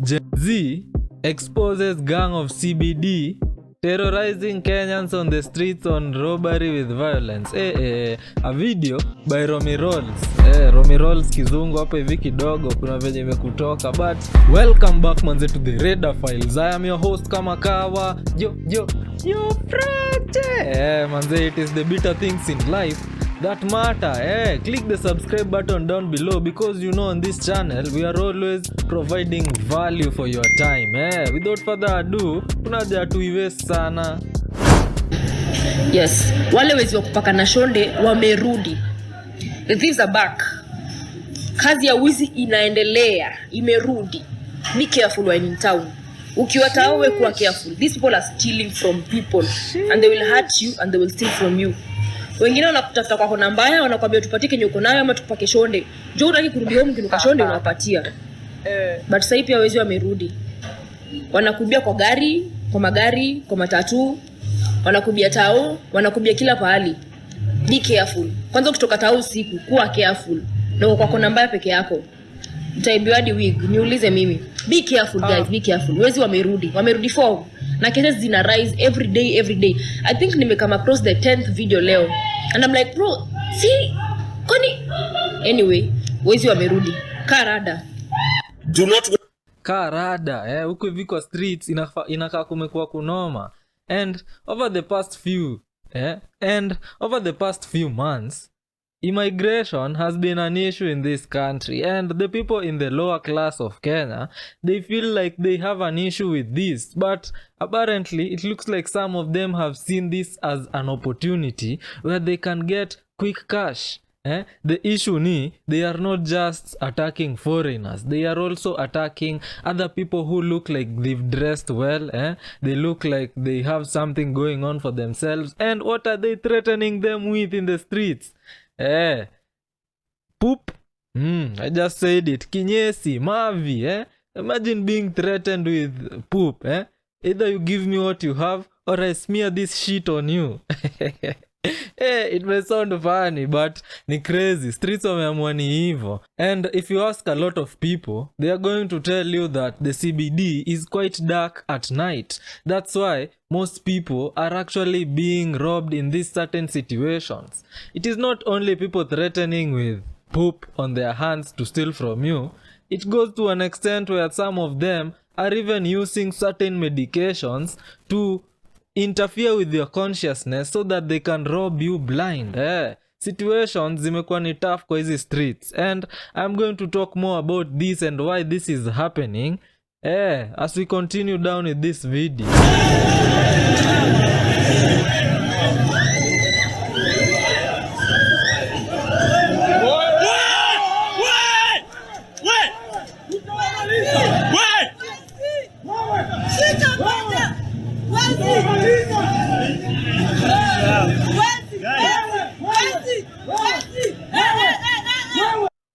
Gen Z exposes gang of CBD terrorizing Kenyans on the streets on robbery with violence. A video by Romy Rolls. Romy Rolls kizungu hapa hivi kidogo kuna venye imekutoka, but welcome back manze to the Rada Files. I am your host kama kawa. Yo friend. Manze, it is the bitter things in life that matter. Click the subscribe button down below because you know on this channel we are always providing value for your time. Without further ado, tunaja tuiwe sana. Yes, wale wezi wa kupaka na shonde wamerudi. The thieves are back. Kazi ya wizi inaendelea, imerudi. Be careful when in town. Ukiwa tawe kuwa careful. These people are stealing from people and they will hurt you and they will steal from you. Wengine wanakutafuta kwa kona mbaya, wanakuambia tupatie kenye uko nayo ama tupake shonde. Njoo unataka kurudi home kinuka shonde unawapatia. But sasa pia wezi wamerudi. Wanakubia kwa gari, kwa magari, kwa matatu, wanakubia tao, wanakubia kila pahali. Be careful. Kwanza kutoka tao usiku, kuwa careful. Na kwa kona mbaya peke yako. Utaibiwa hadi wig, niulize mimi. Be careful guys, be careful. Wezi wamerudi form. Na cases zina rise every day. I think nimekama across the 10th video leo. And I'm like, bro, see? Kwani? Anyway, wezi wamerudi. Rada. Do not Rada, huko hivi kwa streets inakaa kumekuwa kunoma. And over the past few months, immigration has been an issue in this country, and the people in the lower class of Kenya, they feel like they have an issue with this, but apparently it looks like some of them have seen this as an opportunity where they can get quick cash. The issue ni, they are not just attacking foreigners, they are also attacking other people who look like they've dressed well. They look like they have something going on for themselves. And what are they threatening them with in the streets? Poop. I just said it. Kinyesi, mavi. Imagine being threatened with poop. Either you give me what you have or I smear this shit on you. It may sound funny, but ni crazy. Streets wameamua ni hivyo. And if you ask a lot of people, they are going to tell you that the CBD is quite dark at night. That's why most people are actually being robbed in these certain situations. It is not only people threatening with poop on their hands to steal from you. It goes to an extent where some of them are even using certain medications to interfere with your consciousness so that they can rob you blind. Situations zimekuwa ni tough kwa hizi streets, and I'm going to talk more about this and why this is happening as we continue down with this video.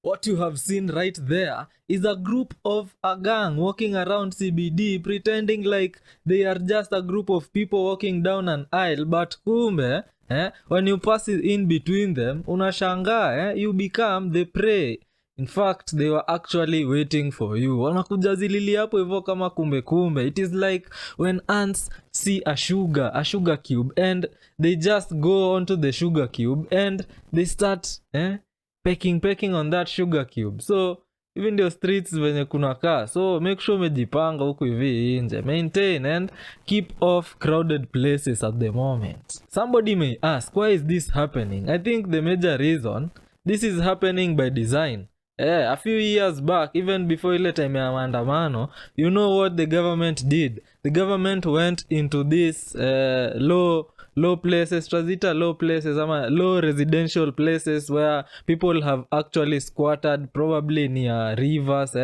What you have seen right there is a group of a gang walking around CBD pretending like they are just a group of people walking down an aisle, but kumbe when you pass it in between them unashangaa you become the prey. In fact, they were actually waiting for you. Wanakujazilili hapo hivyo kama kumbe. It is like when ants see a sugar cube, and they just go onto the sugar cube and they start pecking on that sugar cube. So even the streets venye kunakaa, so make sure umejipanga huku hivi nje. Maintain and keep off crowded places at the moment. Somebody may ask, why is this happening? I think the major reason, this is happening by design. A few years back, even before ile time ya maandamano, you know what the government did? The government went into this low places, ama low residential places where people have actually squatted, probably near rivers,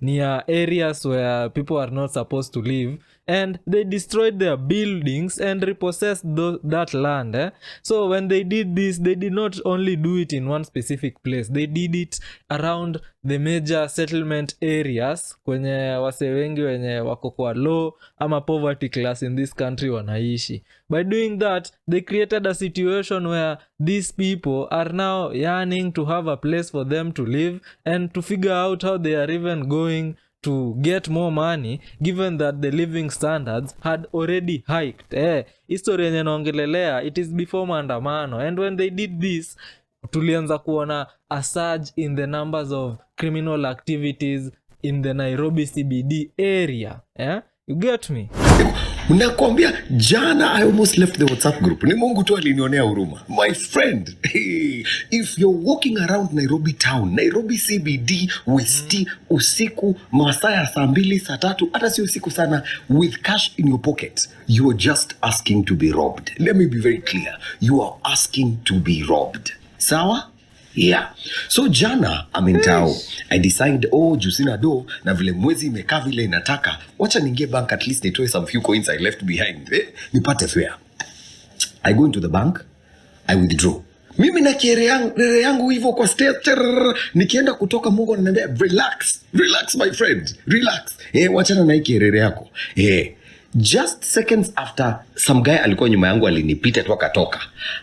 near areas where people are not supposed to live, and they destroyed their buildings and repossessed that land. So when they did this, they did not only do it in one specific place, they did it around the major settlement areas kwenye wase wengi wenye wako kwa low ama poverty class in this country wanaishi. By doing that, they created a situation where these people are now yearning to have a place for them to live and to figure out how they are even going to get more money given that the living standards had already hiked. History yenye naongelelea, it is before maandamano, and when they did this tulianza kuona a surge in the numbers of criminal activities in the Nairobi CBD area. You get me? Nakwambia jana I almost left the WhatsApp group. Ni Mungu tu alinionea huruma. My friend, if you're walking around Nairobi town, Nairobi CBD, Westi, usiku, masaa ya saa 2, saa 3, hata si usiku sana, with cash in your pocket, you are just asking to be robbed. Let me be very clear. You are asking to be robbed. Sawa? Yeah. So jana amintao I decide jusina do na vile mwezi imekaa vile inataka, wacha ningie bank at least nitoe some few coins I left behind. Nipate fare. I go into the bank, I withdraw. Mimi na kere yangu hivyo kwa state, nikienda kutoka Mungu ananiambia relax my friend, relax. Wachana na kierere yako. Just seconds after, some guy alikuwa nyuma yangu alinipita tu akatoka.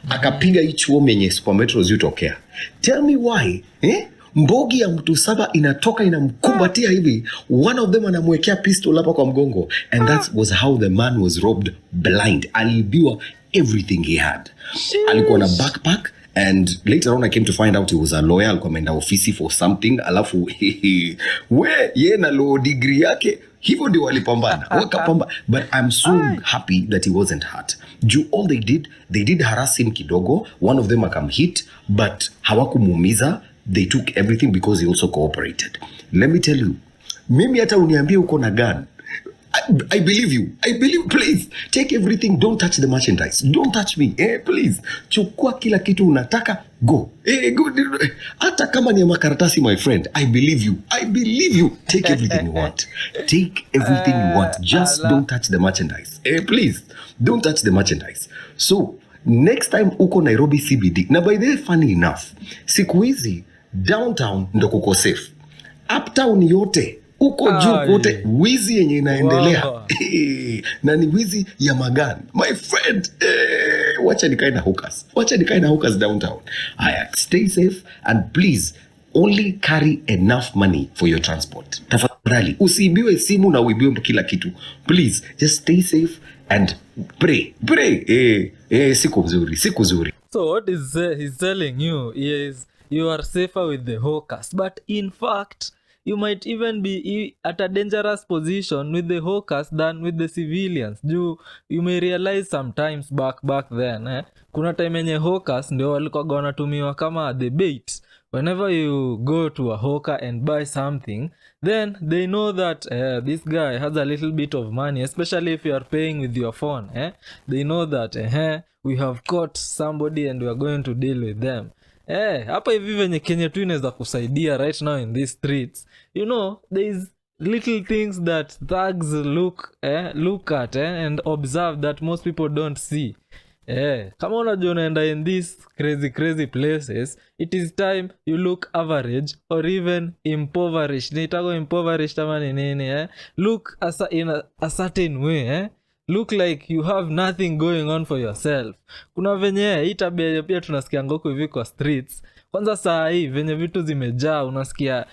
Akapiga hii chuo yenye Super Metro zitokea. Tell me why, mbogi ya mtu 7 inatoka inamkumbatia hivi. One of them anamwekea pistol hapa kwa mgongo. And that was how the man was robbed blind. Alibiwa everything he had. Alikuwa na backpack. And later on I came to find out he was a lawyer. Alikuwa ameenda ofisi for something. Alafu ye na law degree yake hivyo ndio walipambana wakapamba. But I'm so happy that he wasn't hurt. All they did harass him kidogo. One of them akamhit, but hawakumuumiza. They took everything because he also cooperated. Let me tell you, mimi hata uniambie uko na gun, I believe you. Please take everything. Don't touch the merchandise. Don't touch me. Please. Chukua kila kitu unataka. Go. Go. Hata kama ni makaratasi, my friend. I believe you. Take everything you want. Take everything you want. Just don't touch the merchandise. Please. Don't touch the merchandise. So, next time uko Nairobi CBD. Na by the way, funny enough, siku hizi downtown ndo kuko safe. Uptown yote uko juu kote wizi yenye inaendelea. Na ni wizi ya magani. My friend, wacha nikae na hookers downtown. Stay safe and please only carry enough money for your transport. Tafadhali usiibiwe simu na uibiwe kila kitu. Please just stay safe and pray. Siku nzuri. So what is he's telling you is you are safer with the hawkers, but in fact you might even be at a dangerous position with the hawkers than with the civilians. You may realize sometimes back then, kuna time yenye hawkers ndio walikuwa wanatumiwa kama the bait. Whenever you go to a hawker and buy something, then they know that this guy has a little bit of money, especially if you are paying with your phone. They know that we have caught somebody and we are going to deal with them. Hapa hivi venye Kenya tu inaweza kusaidia right now in these streets. You know, there is little things that thugs look at and observe that most people don't see. Kama unajua unaenda in these crazy places, it is time you look average or even impoverished. Nitago impoverished ama ni nini. Look in a certain way. Look like you have nothing going on for yourself. Kuna venye hii tabia pia tunasikia ngoko hivi kwa streets. Kwanza saa hii venye vitu zimejaa unasikia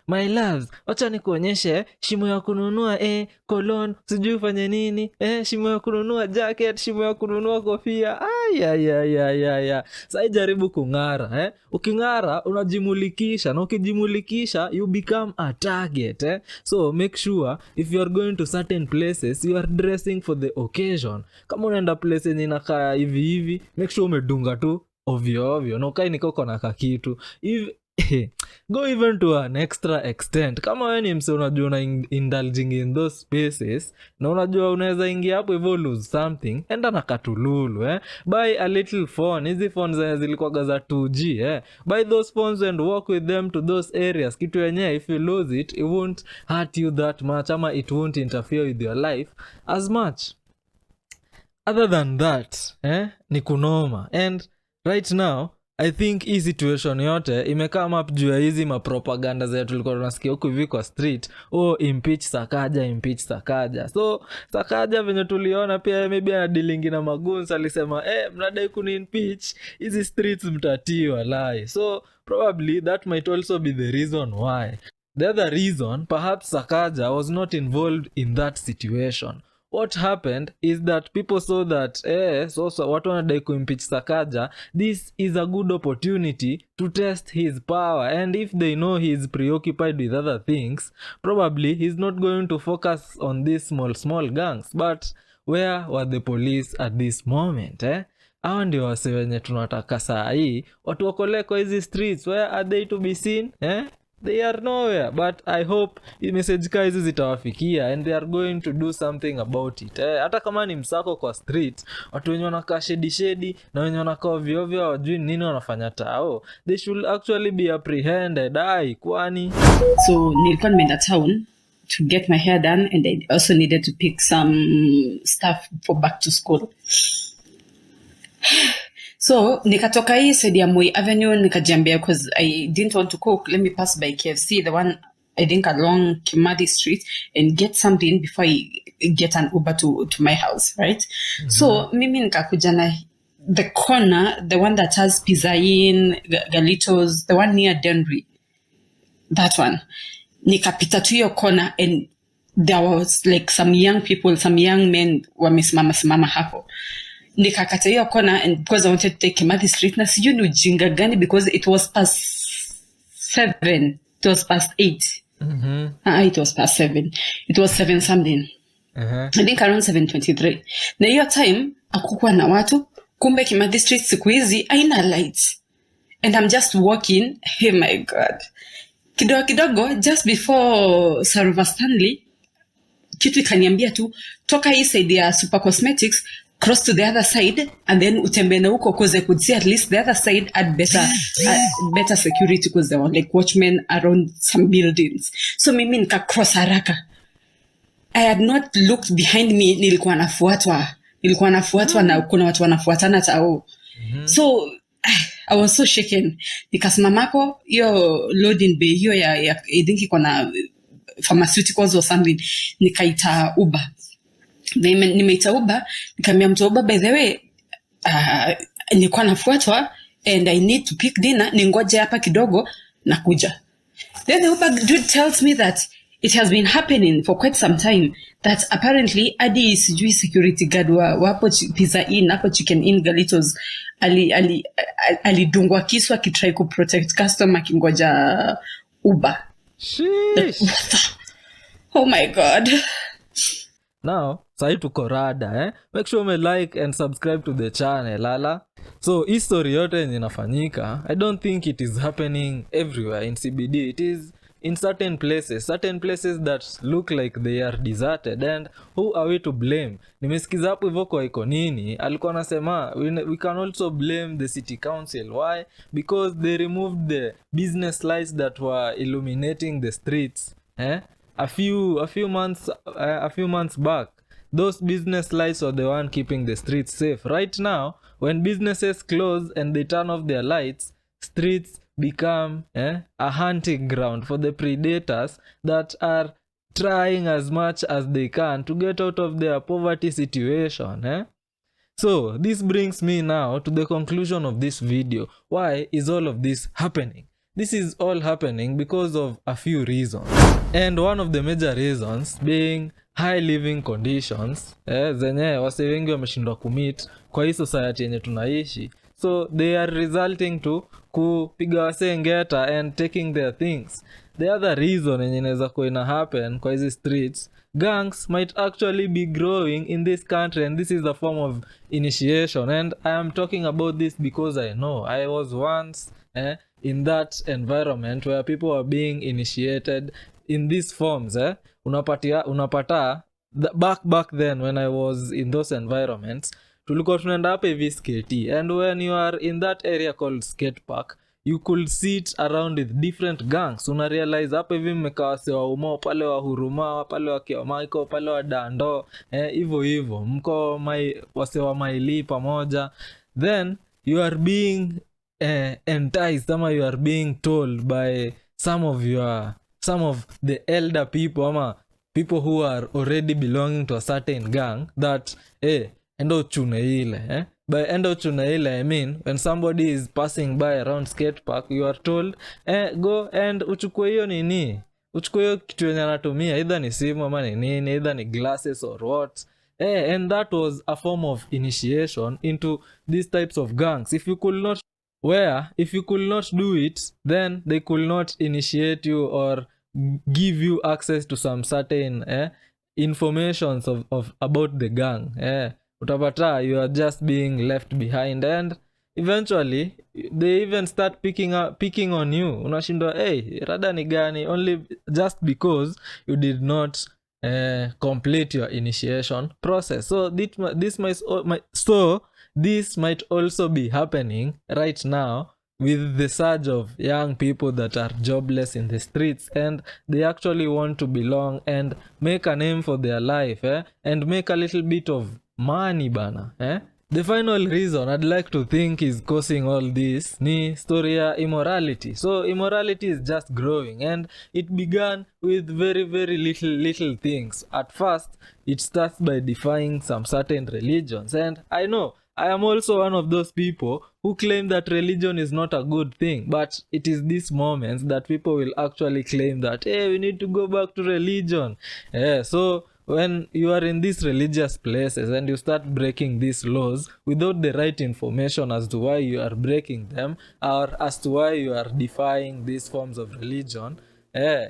my loves, wacha nikuonyeshe shimo ya kununua cologne, sijui ufanye nini, shimo ya kununua jacket, shimo ya kununua kofia. Sasa jaribu kung'ara. Uking'ara unajimulikisha, na ukijimulikisha you become a target. So make sure if you are going to certain places you are dressing for the occasion. Kama unaenda place yenye inakaa hivi, make sure umedunga tu ovyo na ukai niko na kakitu. Go even to an extra extent. Kama wewe ni mse unajua una indulging in those spaces na unajua unaweza ingia hapo hivyo lose something, enda na katululu. Buy a little phone. Hizi phones zilikuwa za 2G. Buy those phones and walk with them to those areas. Kitu yenyewe if you lose it won't hurt you that much, ama it won't interfere with your life as much. Other than that, ni kunoma. And right now I think hii situation yote imekama up juu ya hizi mapropaganda zetu tulikuwa tunasikia huko hivi kwa street. Impeach Sakaja. So Sakaja venye tuliona pia maybe ana dealing na magunsa, alisema mnadai kuni impeach, hizi streets mtatiwa lai. So probably that might also be the reason why. The other reason, perhaps Sakaja was not involved in that situation. What happened is that people saw that so watu wanadai kuimpeach Sakaja, this is a good opportunity to test his power, and if they know he is preoccupied with other things, probably he's not going to focus on these small gangs. But where were the police at this moment? Hao ndio wase wenye tunataka saa hii watu wakole kwa hizi streets. Where are they to be seen? They are nowhere. But I hope hii message ka hizi zitawafikia and they are going to do something about it. Hata kama ni msako kwa street, watu wenye wanakaa shedi na wenye wanakaa ovyo hawajui nini wanafanya tao, they should actually be apprehended. Kwani so nilikuwa nimeenda town to get my hair done, and I also needed to pick some stuff for back to school. So nikatoka hii side ya Moi Avenue nikajiambia, because I didn't want to cook, let me pass by KFC, the one I think along Kimathi Street, and get something before I get an Uber to my house, right? So mimi nikakuja na the corner, the one that has Pizza Inn, Galitos, the one near Denry, that one. Nikapita to your corner, and there was like some young men wamesimama hapo. Nikakata hiyo corner, and because I wanted to take Kimathi Street, na sijui ni ujinga gani, because it was past 7, it was past 8. It was past 7. It was 7 something. I think around 7:23. Na hiyo time hakukuwa na watu, kumbe Kimathi Street siku hizi haina lights. And I'm just walking, hey my god. Kidogo just before Sarova Stanley, kitu ikaniambia tu toka hii side ya Super Cosmetics, cross to the other side, and then utembene huko, because I could see at least the other side had better security, because there were like watchmen around some buildings. So mimi nika cross haraka. I had not looked behind me, nilikuwa nafuatwa na kuna watu wanafuatana tao. So I was so shaken. Nikasimama hapo, hiyo loading bay hiyo ya I think iko na pharmaceuticals or something, nikaita Uber. Nimeita Uber, nikamwambia mtu Uber, by the way, nilikuwa nafuatwa and I need to pick dinner, ningoje hapa kidogo nakuja. Then the Uber dude tells me that it has been happening for quite some time, that apparently adi sijui security guard wapo Pizza Inn, hapo Chicken Inn Galitos, alidungwa kisu akitry ku protect customer kingoja Uber. Sheesh. Oh my god. Now, sai tuko Rada, Make sure you like and subscribe to the channel, lala. So, hii story yote yenye inafanyika, I don't think it is happening everywhere in CBD. It is in certain places that look like they are deserted, and who are we to blame? Nimesikiza hapo hivyo kwa iko nini, alikuwa anasema we can also blame the city council. Why? Because they removed the business lights that were illuminating the streets, a few months back. Those business lights were the one keeping the streets safe. Right now, when businesses close and they turn off their lights, streets become a hunting ground for the predators that are trying as much as they can to get out of their poverty situation. So this brings me now to the conclusion of this video. Why is all of this happening? This is all happening because of a few reasons, and one of the major reasons being high living conditions zenye wase wengi wameshindwa kumit kwa hii society yenye tunaishi. So they are resulting to kupiga wase ngeta and taking their things. The other reason yenye inaweza kuwa ina happen kwa hizi streets, gangs might actually be growing in this country, and this is a form of initiation. And I am talking about this because I know I was once in that environment where people are being initiated in these forms. Unapata back then when I was in those environments, tulikuwa tunaenda hapa hivi skate, and when you are in that area called skate park, you could sit around with different gangs. Una realize hapa hivi mmekaa wase wa Umo, pale wa Huruma, pale wa Kiamaiko, pale wa Dando, hivyo mko wase wa Maili pamoja. Then you are being enticed, ama you are being told by some of the elder people, ama people who are already belonging to a certain gang, that endo chune ile. By endo chune ile, I mean when somebody is passing by around skate park, you are told go and uchukue hiyo nini, uchukue hiyo kitu yenye anatumia, either ni simu ama ni nini, either ni glasses or what. And that was a form of initiation into these types of gangs. If you could not do it, then they could not initiate you or give you access to some certain informations of about the gang. Utapata you are just being left behind, and eventually they even start picking on you. Unashindwa, hey, rada ni gani, only just because you did not complete your initiation process. So this might also be happening right now with the surge of young people that are jobless in the streets, and they actually want to belong and make a name for their life, and make a little bit of money bana. The final reason I'd like to think is causing all this ni story ya immorality. So immorality is just growing, and it began with very, very little things. At first, it starts by defying some certain religions, and I know I am also one of those people who claim that religion is not a good thing, but it is these moments that people will actually claim that, hey, we need to go back to religion. So when you are in these religious places and you start breaking these laws without the right information as to why you are breaking them, or as to why you are defying these forms of religion,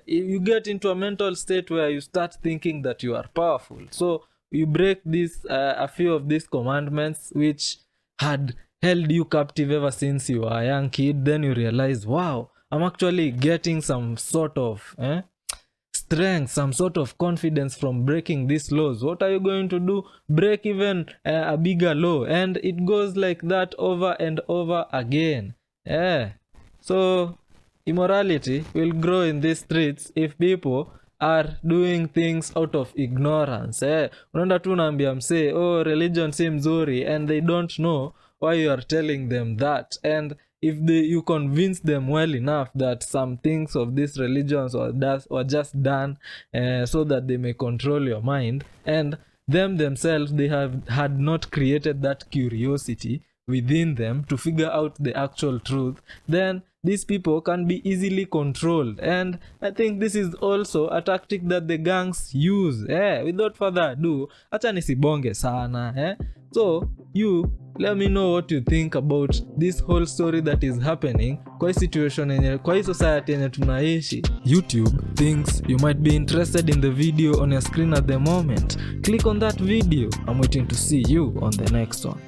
you get into a mental state where you start thinking that you are powerful. So you break a few of these commandments which had held you captive ever since you were a young kid. Then you realize, wow, I'm actually getting some sort of strength, some sort of confidence from breaking these laws. What are you going to do? Break even a bigger law. And it goes like that over and over again. So immorality will grow in these streets if people are doing things out of ignorance. Unaenda tu naambia msee, oh, religion si mzuri, and they don't know why you are telling them that. And if you convince them well enough that some things of these religions were just done so that they may control your mind, and themselves, they had not created that curiosity within them to figure out the actual truth, then these people can be easily controlled. And I think this is also a tactic that the gangs use. Without further ado, acha nisibonge sana. So you let me know what you think about this whole story that is happening kwa situation yenye, kwa society yenye tunaishi. YouTube thinks you might be interested in the video on your screen at the moment. Click on that video. I'm waiting to see you on the next one.